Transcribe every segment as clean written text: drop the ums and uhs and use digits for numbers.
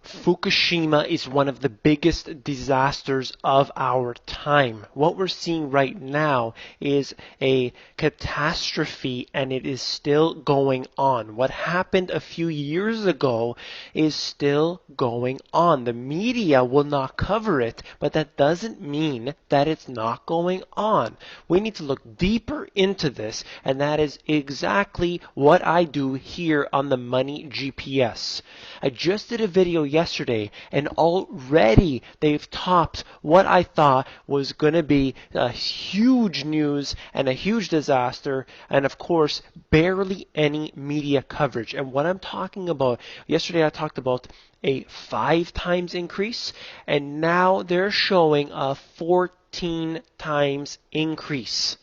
Fukushima is one of the biggest disasters of our time. What we're seeing right now is a catastrophe, and it is still going on. What happened a few years ago is still going on. The media will not cover it, but that doesn't mean that it's not going on. We need to look deeper into this, and that is exactly what I do here on the Money GPS. I just did a video yesterday, and already they've topped what I thought was going to be a huge news and a huge disaster, and of course barely any media coverage. And what I'm talking about, yesterday I talked about a 5 times increase, and now they're showing a 14 times increase.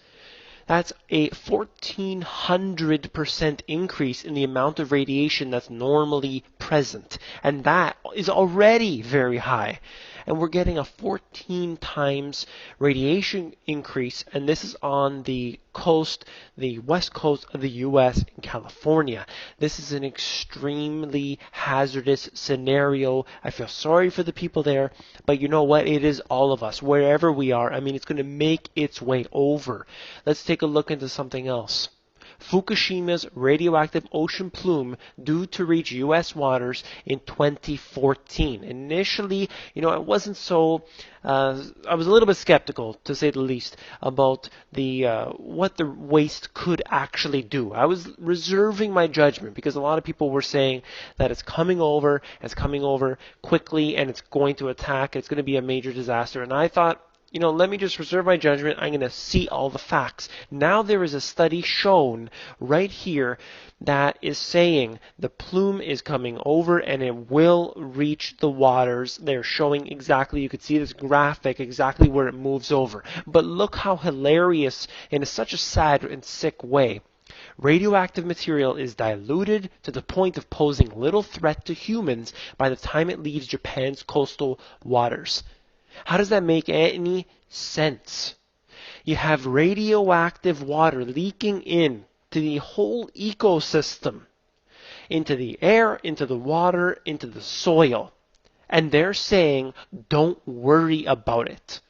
That's a 1400% increase in the amount of radiation that's normally present. And that is already very high. And we're getting a 14 times radiation increase, and this is on the coast, the west coast of the US in California. This is an extremely hazardous scenario. I feel sorry for the people there, but you know what? It is all of us, wherever we are. I mean, it's going to make its way over. Let's take a look into something else. Fukushima's radioactive ocean plume due to reach U.S. waters in 2014. Initially, I wasn't so, I was a little bit skeptical, to say the least, about the what the waste could actually do. I was reserving my judgment because a lot of people were saying that it's coming over quickly, and it's going to attack, it's going to be a major disaster. And I thought, let me just reserve my judgment. I'm going to see all the facts. Now there is a study shown right here that is saying the plume is coming over and it will reach the waters. They're showing exactly, you could see this graphic, exactly where it moves over. But look how hilarious, in such a sad and sick way. Radioactive material is diluted to the point of posing little threat to humans by the time it leaves Japan's coastal waters. How does that make any sense? You have radioactive water leaking in to the whole ecosystem, into the air, into the water, into the soil. And they're saying, don't worry about it.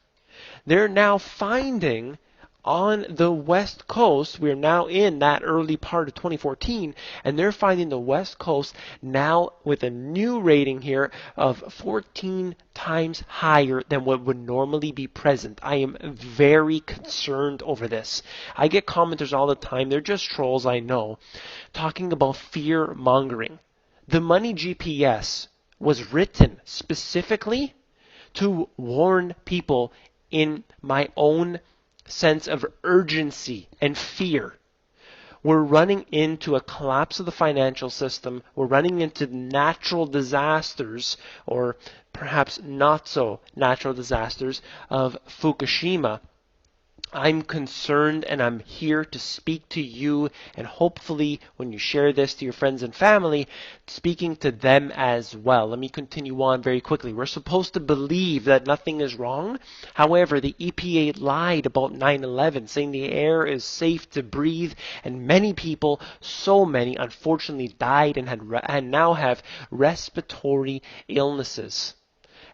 They're now finding on the west coast, we're now in that early part of 2014, and they're finding the west coast now with a new rating here of 14 times higher than what would normally be present. I am very concerned over this. I get commenters all the time, they're just trolls, I know, talking about fear mongering. The Money GPS was written specifically to warn people in my own sense of urgency and fear. We're running into a collapse of the financial system. We're running into natural disasters, or perhaps not so natural disasters, of Fukushima. I'm concerned, and I'm here to speak to you, and hopefully when you share this to your friends and family, speaking to them as well. Let me continue on very quickly. We're supposed to believe that nothing is wrong. However, the EPA lied about 9/11, saying the air is safe to breathe, and many people, so many, unfortunately died and now have respiratory illnesses.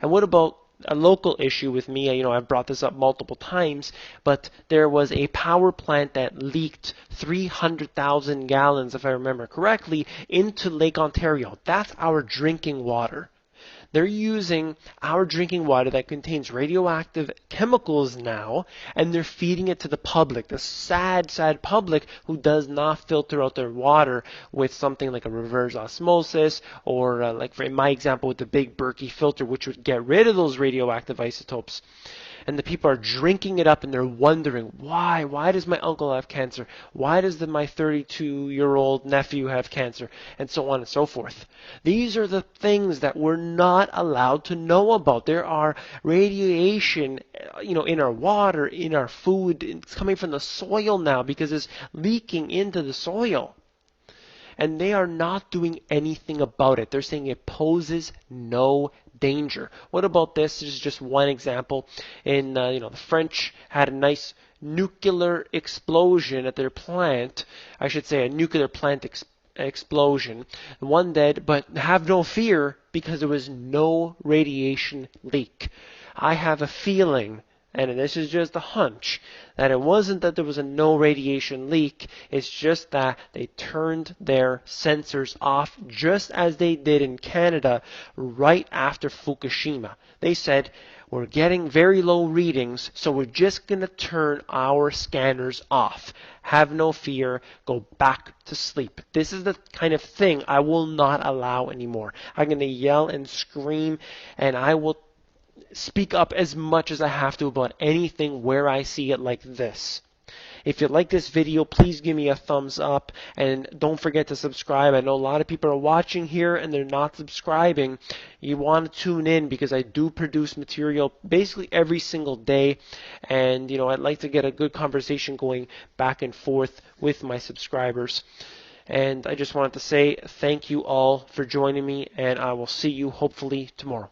And what about a local issue with me? I've brought this up multiple times, but there was a power plant that leaked 300,000 gallons, if I remember correctly, into Lake Ontario. That's our drinking water. They're using our drinking water that contains radioactive chemicals now, and they're feeding it to the public, the sad, sad public who does not filter out their water with something like a reverse osmosis, or like in my example with the big Berkey filter, which would get rid of those radioactive isotopes. And the people are drinking it up, and they're wondering, why? Why does my uncle have cancer? Why does my 32-year-old nephew have cancer? And so on and so forth. These are the things that we're not allowed to know about. There are radiation, in our water, in our food. It's coming from the soil now because it's leaking into the soil. And they are not doing anything about it. They're saying it poses no danger. What about this? This is just one example. In the French had a nice nuclear explosion at their plant. I should say a nuclear plant explosion, one dead, but have no fear because there was no radiation leak. I have a feeling, and this is just a hunch, that it wasn't that there was a no radiation leak, it's just that they turned their sensors off just as they did in Canada right after Fukushima. They said, we're getting very low readings, so we're just going to turn our scanners off. Have no fear. Go back to sleep. This is the kind of thing I will not allow anymore. I'm going to yell and scream, and I will speak up as much as I have to about anything where I see it like this. If you like this video, please give me a thumbs up, and don't forget to subscribe. I know a lot of people are watching here and they're not subscribing. You want to tune in because I do produce material basically every single day, and I'd like to get a good conversation going back and forth with my subscribers. And I just wanted to say thank you all for joining me, and I will see you hopefully tomorrow.